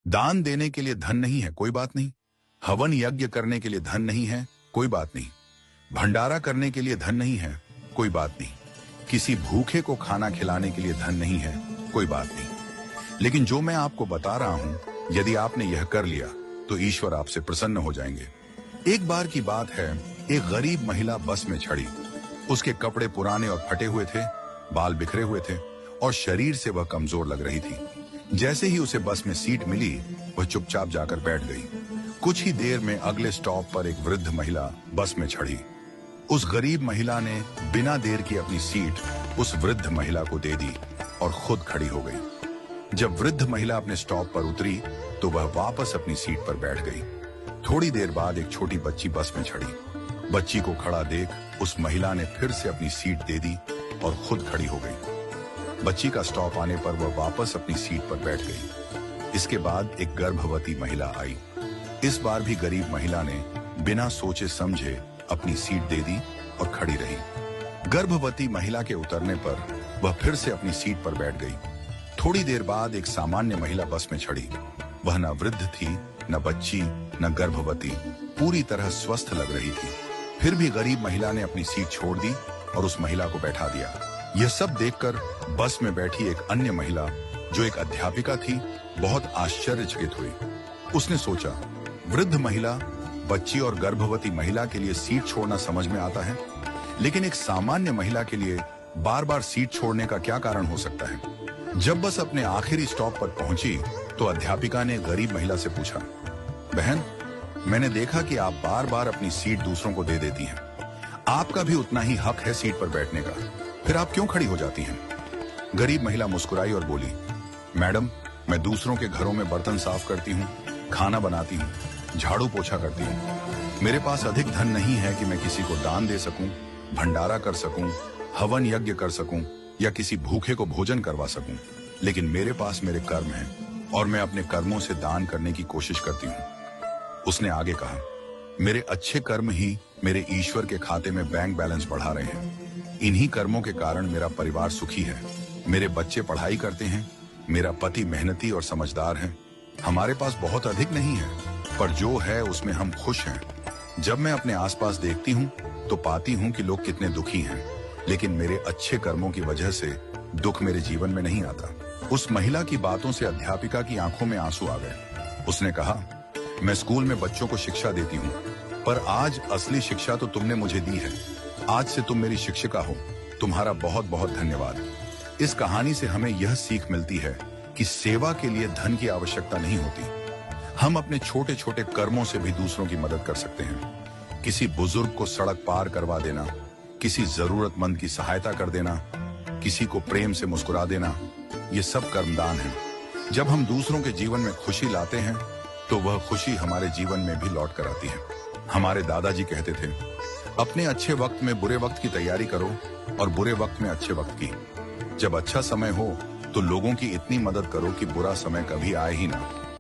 दान देने के लिए धन नहीं है, कोई बात नहीं। हवन यज्ञ करने के लिए धन नहीं है, कोई बात नहीं। भंडारा करने के लिए धन नहीं है, कोई बात नहीं। किसी भूखे को खाना खिलाने के लिए धन नहीं है, कोई बात नहीं। लेकिन जो मैं आपको बता रहा हूं, यदि आपने यह कर लिया तो ईश्वर आपसे प्रसन्न हो जाएंगे। एक बार की बात है, एक गरीब महिला बस में चढ़ी। उसके कपड़े पुराने और फटे हुए थे, बाल बिखरे हुए थे और शरीर से वह कमजोर लग रही थी। जैसे ही उसे बस में सीट मिली, वह चुपचाप जाकर बैठ गई। कुछ ही देर में अगले स्टॉप पर एक वृद्ध महिला बस में चढ़ी। उस गरीब महिला ने बिना देर की अपनी सीट उस वृद्ध महिला को दे दी और खुद खड़ी हो गई। जब वृद्ध महिला अपने स्टॉप पर उतरी तो वह वापस अपनी सीट पर बैठ गई। थोड़ी देर बाद एक छोटी बच्ची बस में चढ़ी। बच्ची को खड़ा देख उस महिला ने फिर से अपनी सीट दे दी और खुद खड़ी हो गई। बच्ची का स्टॉप आने पर वह वापस अपनी सीट पर बैठ गई। इसके बाद एक गर्भवती महिला आई। इस बार भी गरीब महिला ने बिना सोचे समझे अपनी सीट दे दी और खड़ी रही। गर्भवती महिला के उतरने पर वह फिर से अपनी सीट पर बैठ गई। थोड़ी देर बाद एक सामान्य महिला बस में चढ़ी। वह न वृद्ध थी, न बच्ची, न गर्भवती, पूरी तरह स्वस्थ लग रही थी। फिर भी गरीब महिला ने अपनी सीट छोड़ दी और उस महिला को बैठा दिया। यह सब देखकर बस में बैठी एक अन्य महिला, जो एक अध्यापिका थी, बहुत आश्चर्यचकित हुई। उसने सोचा, वृद्ध महिला, बच्ची और गर्भवती महिला के लिए सीट छोड़ना समझ में आता है, लेकिन एक सामान्य महिला के लिए बार बार सीट छोड़ने का क्या कारण हो सकता है। जब बस अपने आखिरी स्टॉप पर पहुंची तो अध्यापिका ने गरीब महिला से पूछा, बहन, मैंने देखा कि आप बार बार अपनी सीट दूसरों को दे देती हैं। आपका भी उतना ही हक है सीट पर बैठने का, फिर आप क्यों खड़ी हो जाती हैं? गरीब महिला मुस्कुराई और बोली, मैडम, मैं दूसरों के घरों में बर्तन साफ करती हूँ, खाना बनाती हूँ, झाड़ू पोछा करती हूँ। मेरे पास अधिक धन नहीं है कि मैं किसी को दान दे सकूं, भंडारा कर सकूं, हवन यज्ञ कर सकूं या किसी भूखे को भोजन करवा सकूं। लेकिन मेरे पास मेरे कर्म हैं और मैं अपने कर्मों से दान करने की कोशिश करती हूँ। उसने आगे कहा, मेरे अच्छे कर्म ही मेरे ईश्वर के खाते में बैंक बैलेंस बढ़ा रहे हैं। इन्हीं कर्मों के कारण मेरा परिवार सुखी है। मेरे बच्चे पढ़ाई करते हैं, मेरा पति मेहनती और समझदार है। हमारे पास बहुत अधिक नहीं है, पर जो है उसमें हम खुश हैं। जब मैं अपने आसपास देखती हूँ तो पाती हूँ कि लोग कितने दुखी हैं, लेकिन मेरे अच्छे कर्मों की वजह से दुख मेरे जीवन में नहीं आता। उस महिला की बातों से अध्यापिका की आंखों में आंसू आ गए। उसने कहा, मैं स्कूल में बच्चों को शिक्षा देती हूँ, पर आज असली शिक्षा तो तुमने मुझे दी है। आज से तुम मेरी शिक्षिका हो। तुम्हारा बहुत बहुत धन्यवाद। इस कहानी से हमें यह सीख मिलती है कि सेवा के लिए धन की आवश्यकता नहीं होती। हम अपने छोटे छोटे कर्मों से भी दूसरों की मदद कर सकते हैं। किसी बुजुर्ग को सड़क पार करवा देना, किसी जरूरतमंद की सहायता कर देना, किसी को प्रेम से मुस्कुरा देना, ये सब कर्मदान है। जब हम दूसरों के जीवन में खुशी लाते हैं तो वह खुशी हमारे जीवन में भी लौट कर आती है। हमारे दादाजी कहते थे, अपने अच्छे वक्त में बुरे वक्त की तैयारी करो और बुरे वक्त में अच्छे वक्त की। जब अच्छा समय हो तो लोगों की इतनी मदद करो कि बुरा समय कभी आए ही ना।